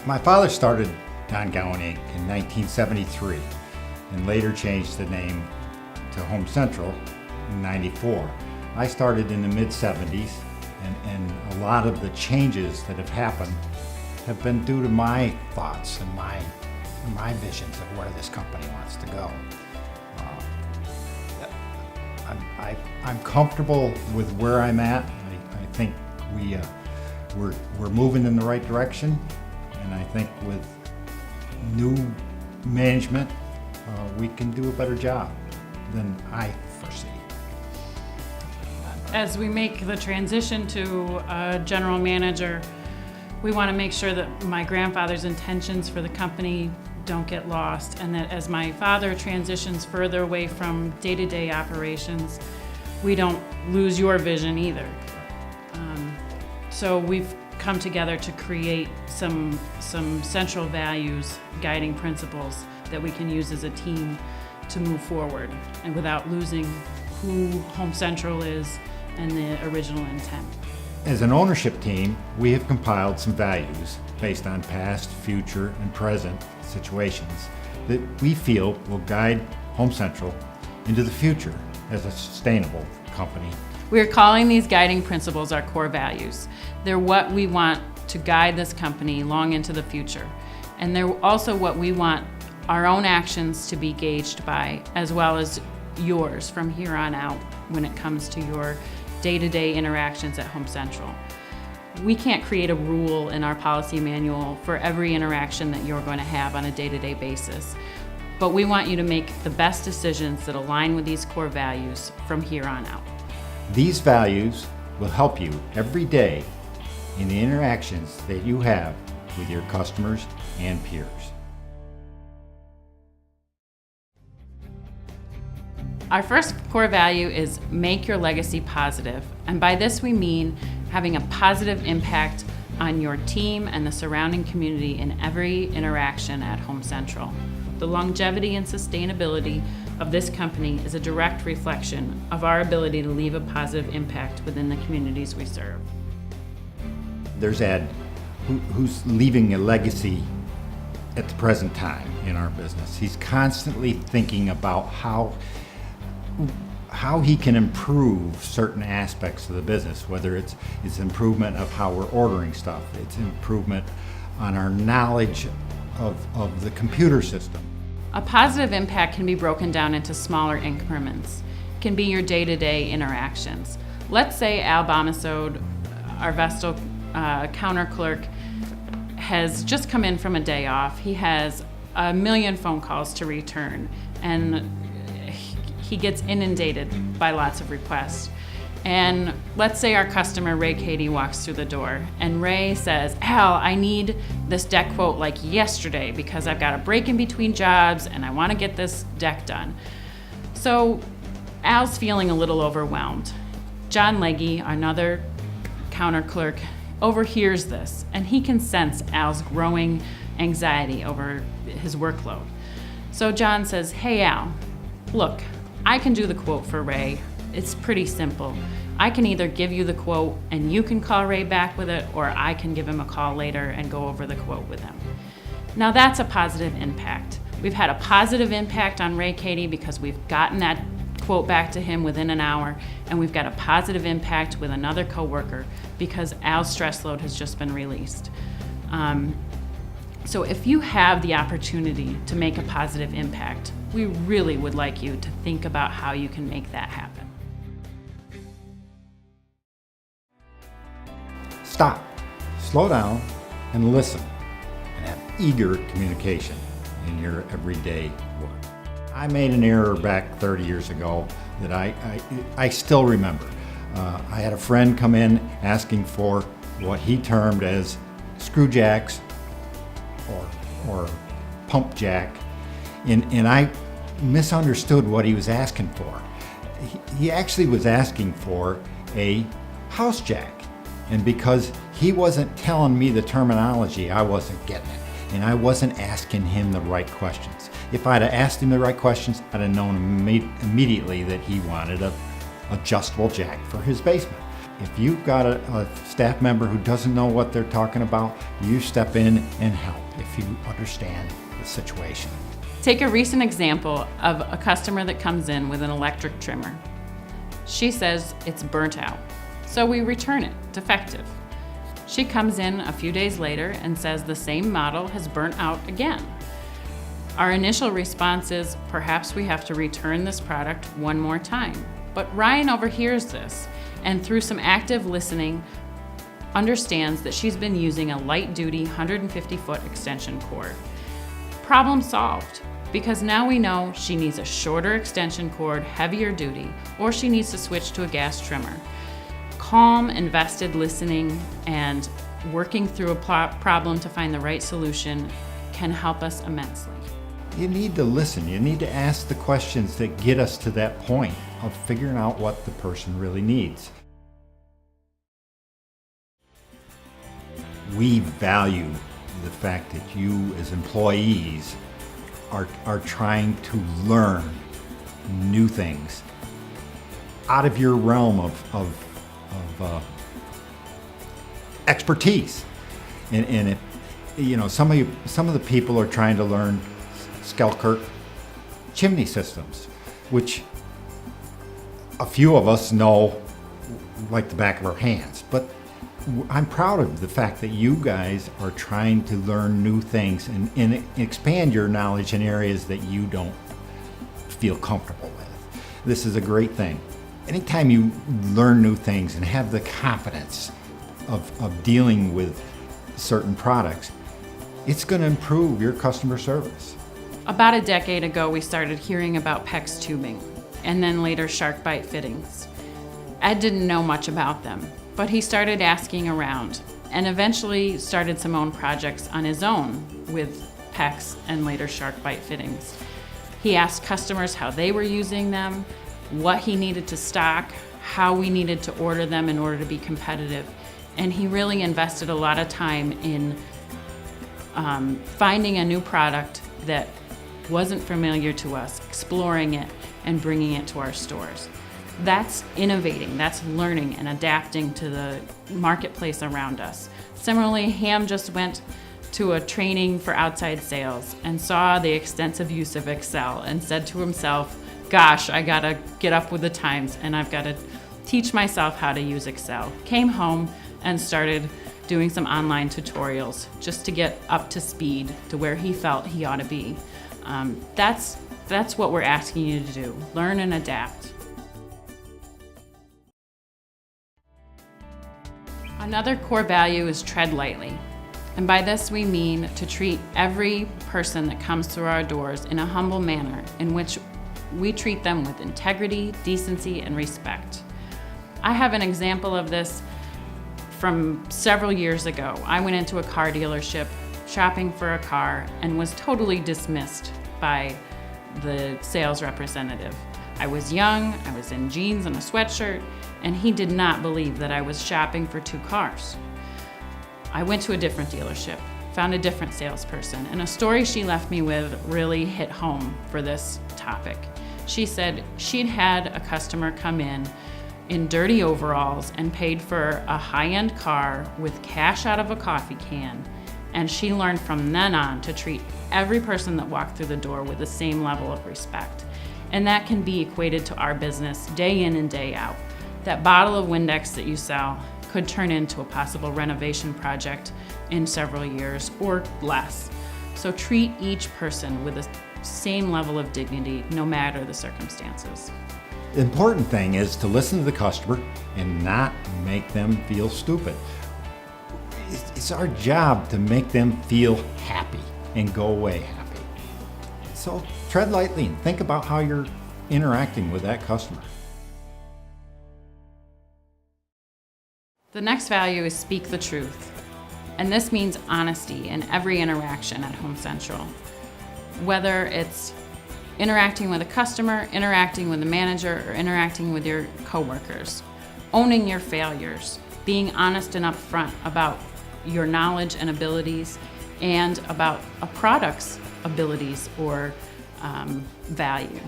My father started Don Gowan Inc. in 1973 and later changed the name to Home Central in '94. I started in the mid-'70s and a lot of the changes that have happened have been due to my thoughts and my visions of where this company wants to go. I'm comfortable with where I'm at. I think we're moving in the right direction, and I think with new management, we can do a better job than I foresee. As we make the transition to a general manager, we want to make sure that my grandfather's intentions for the company don't get lost, and that as my father transitions further away from day-to-day operations, we don't lose your vision either. So we've come together to create some central values, guiding principles that we can use as a team to move forward, and without losing who Home Central is and the original intent. As an ownership team, we have compiled some values based on past, future, and present situations that we feel will guide Home Central into the future as a sustainable company. We're calling these guiding principles our core values. They're what we want to guide this company long into the future. And they're also what we want our own actions to be gauged by, as well as yours from here on out when it comes to your day-to-day interactions at Home Central. We can't create a rule in our policy manual for every interaction that you're going to have on a day-to-day basis, but we want you to make the best decisions that align with these core values from here on out. These values will help you every day in the interactions that you have with your customers and peers. Our first core value is make your legacy positive, and by this we mean having a positive impact on your team and the surrounding community in every interaction at Home Central. The longevity and sustainability of this company is a direct reflection of our ability to leave a positive impact within the communities we serve. There's Ed, who's leaving a legacy at the present time in our business. He's constantly thinking about how he can improve certain aspects of the business, whether it's improvement of how we're ordering stuff, it's improvement on our knowledge of the computer system. A positive impact can be broken down into smaller increments. It can be your day-to-day interactions. Let's say Al Bomasode, our Vestal counter clerk, has just come in from a day off. He has 1 million phone calls to return, and he gets inundated by lots of requests. And let's say our customer, Ray Katie, walks through the door, and Ray says, Al, I need this deck quote like yesterday because I've got a break in between jobs and I want to get this deck done. So Al's feeling a little overwhelmed. John Legge, another counter clerk, overhears this, and he can sense Al's growing anxiety over his workload. So John says, hey Al, look, I can do the quote for Ray. It's pretty simple. I can either give you the quote and you can call Ray back with it, or I can give him a call later and go over the quote with him. Now that's a positive impact. We've had a positive impact on Ray Katie because we've gotten that quote back to him within an hour, and we've got a positive impact with another coworker because Al's stress load has just been released. So if you have the opportunity to make a positive impact, we really would like you to think about how you can make that happen. Stop, slow down, and listen, and have eager communication in your everyday work. I made an error back 30 years ago that I still remember. I had a friend come in asking for what he termed as screw jacks or pump jack, and I misunderstood what he was asking for. He actually was asking for a house jack, and because he wasn't telling me the terminology, I wasn't getting it, and I wasn't asking him the right questions. If I'd have asked him the right questions, I'd have known immediately that he wanted a adjustable jack for his basement. If you've got a staff member who doesn't know what they're talking about, you step in and help if you understand the situation. Take a recent example of a customer that comes in with an electric trimmer. She says it's burnt out, so we return it, defective. She comes in a few days later and says the same model has burnt out again. Our initial response is, perhaps we have to return this product one more time. But Ryan overhears this, and through some active listening, understands that she's been using a light-duty 150-foot extension cord. Problem solved, because now we know she needs a shorter extension cord, heavier duty, or she needs to switch to a gas trimmer. Calm, invested listening and working through a problem to find the right solution can help us immensely. You need to listen. You need to ask the questions that get us to that point of figuring out what the person really needs. We value the fact that you as employees are trying to learn new things out of your realm of expertise. And if, you know, some of the people are trying to learn Selkirk chimney systems, which a few of us know like the back of our hands. But I'm proud of the fact that you guys are trying to learn new things and expand your knowledge in areas that you don't feel comfortable with. This is a great thing. Anytime you learn new things and have the confidence of dealing with certain products, it's going to improve your customer service. About a decade ago, we started hearing about PEX tubing, and then later shark bite fittings. Ed didn't know much about them, but he started asking around and eventually started some own projects on his own with PEX and later shark bite fittings. He asked customers how they were using them, what he needed to stock, how we needed to order them in order to be competitive, and he really invested a lot of time in finding a new product that wasn't familiar to us, exploring it, and bringing it to our stores. That's innovating, that's learning and adapting to the marketplace around us. Similarly, Ham just went to a training for outside sales and saw the extensive use of Excel and said to himself, gosh, I gotta get up with the times and I've gotta teach myself how to use Excel. Came home and started doing some online tutorials just to get up to speed to where he felt he ought to be. That's what we're asking you to do, learn and adapt. Another core value is tread lightly. And by this we mean to treat every person that comes through our doors in a humble manner in which we treat them with integrity, decency, and respect. I have an example of this from several years ago. I went into a car dealership shopping for a car and was totally dismissed by the sales representative. I was young, I was in jeans and a sweatshirt, and he did not believe that I was shopping for 2 cars. I went to a different dealership, found a different salesperson, and a story she left me with really hit home for this topic. She said she'd had a customer come in dirty overalls and paid for a high-end car with cash out of a coffee can, and she learned from then on to treat every person that walked through the door with the same level of respect. And that can be equated to our business day in and day out. That bottle of Windex that you sell could turn into a possible renovation project in several years or less. So treat each person with the same level of dignity, no matter the circumstances. The important thing is to listen to the customer and not make them feel stupid. It's our job to make them feel happy and go away happy. So tread lightly and think about how you're interacting with that customer. The next value is speak the truth. And this means honesty in every interaction at Home Central. Whether it's interacting with a customer, interacting with a manager, or interacting with your coworkers. Owning your failures, being honest and upfront about your knowledge and abilities and about a product's abilities or value.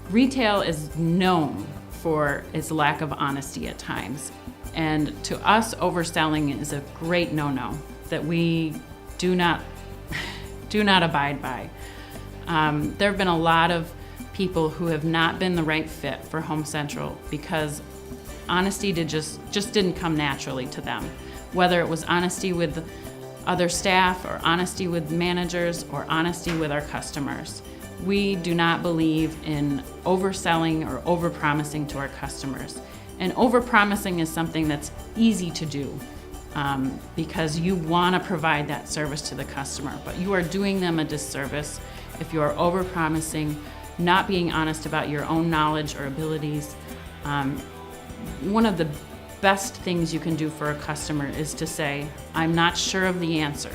Retail is known for is lack of honesty at times. And to us, overselling is a great no-no that we do not abide by. There have been a lot of people who have not been the right fit for Home Central because honesty just didn't come naturally to them. Whether it was honesty with other staff or honesty with managers or honesty with our customers. We do not believe in overselling or overpromising to our customers. And overpromising is something that's easy to do because you want to provide that service to the customer, but you are doing them a disservice if you are overpromising, not being honest about your own knowledge or abilities. One of the best things you can do for a customer is to say, I'm not sure of the answer,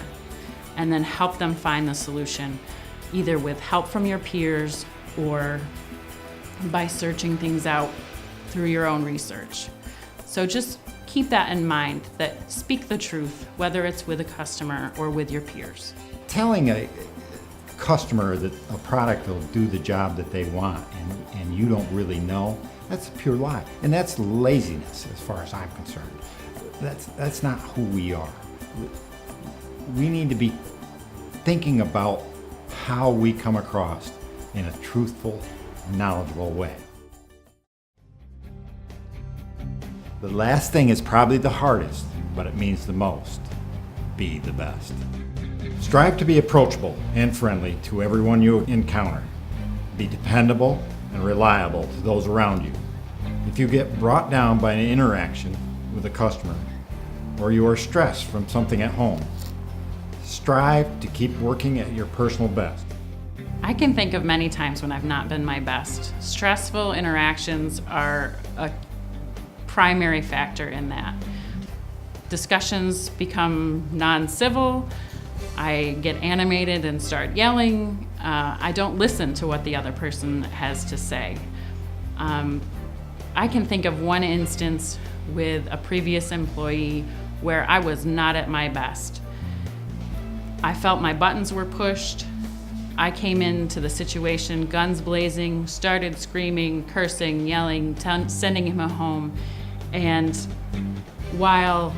and then help them find the solution, either with help from your peers or by searching things out through your own research. So just keep that in mind, that speak the truth, whether it's with a customer or with your peers. Telling a customer that a product will do the job that they want and you don't really know, that's a pure lie. And that's laziness as far as I'm concerned. That's not who we are. We need to be thinking about how we come across in a truthful, knowledgeable way. The last thing is probably the hardest, but it means the most. Be the best. Strive to be approachable and friendly to everyone you encounter. Be dependable and reliable to those around you. If you get brought down by an interaction with a customer, or you are stressed from something at home, strive to keep working at your personal best. I can think of many times when I've not been my best. Stressful interactions are a primary factor in that. Discussions become non-civil. I get animated and start yelling. I don't listen to what the other person has to say. I can think of one instance with a previous employee where I was not at my best. I felt my buttons were pushed. I came into the situation guns blazing, started screaming, cursing, yelling, sending him home. And while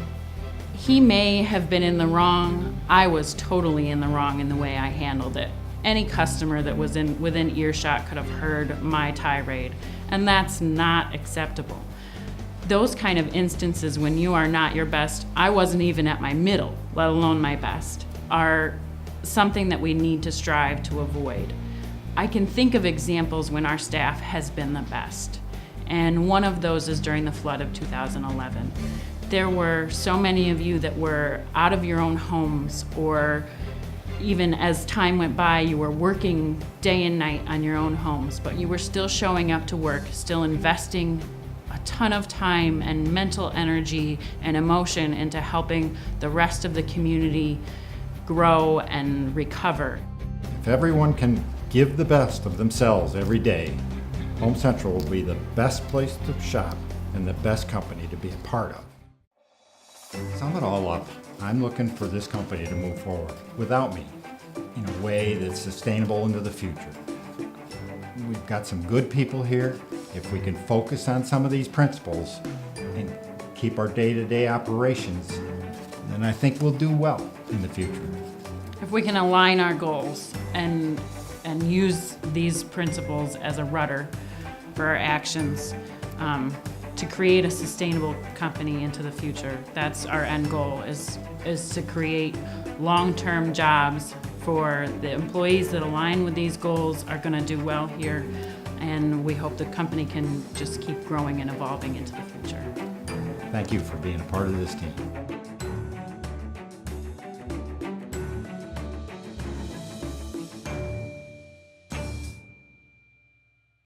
he may have been in the wrong, I was totally in the wrong in the way I handled it. Any customer that was within earshot could have heard my tirade, and that's not acceptable. Those kind of instances when you are not your best, I wasn't even at my middle, let alone my best, are something that we need to strive to avoid. I can think of examples when our staff has been the best, and one of those is during the flood of 2011. There were so many of you that were out of your own homes, or even as time went by, you were working day and night on your own homes, but you were still showing up to work, still investing a ton of time and mental energy and emotion into helping the rest of the community grow and recover. If everyone can give the best of themselves every day, Home Central will be the best place to shop and the best company to be a part of. Sum it all up, I'm looking for this company to move forward without me in a way that's sustainable into the future. We've got some good people here. If we can focus on some of these principles and keep our day-to-day operations, then I think we'll do well in the future. If we can align our goals and use these principles as a rudder for our actions, to create a sustainable company into the future. That's our end goal, is to create long-term jobs for the employees that align with these goals are going to do well here, and we hope the company can just keep growing and evolving into the future. Thank you for being a part of this team.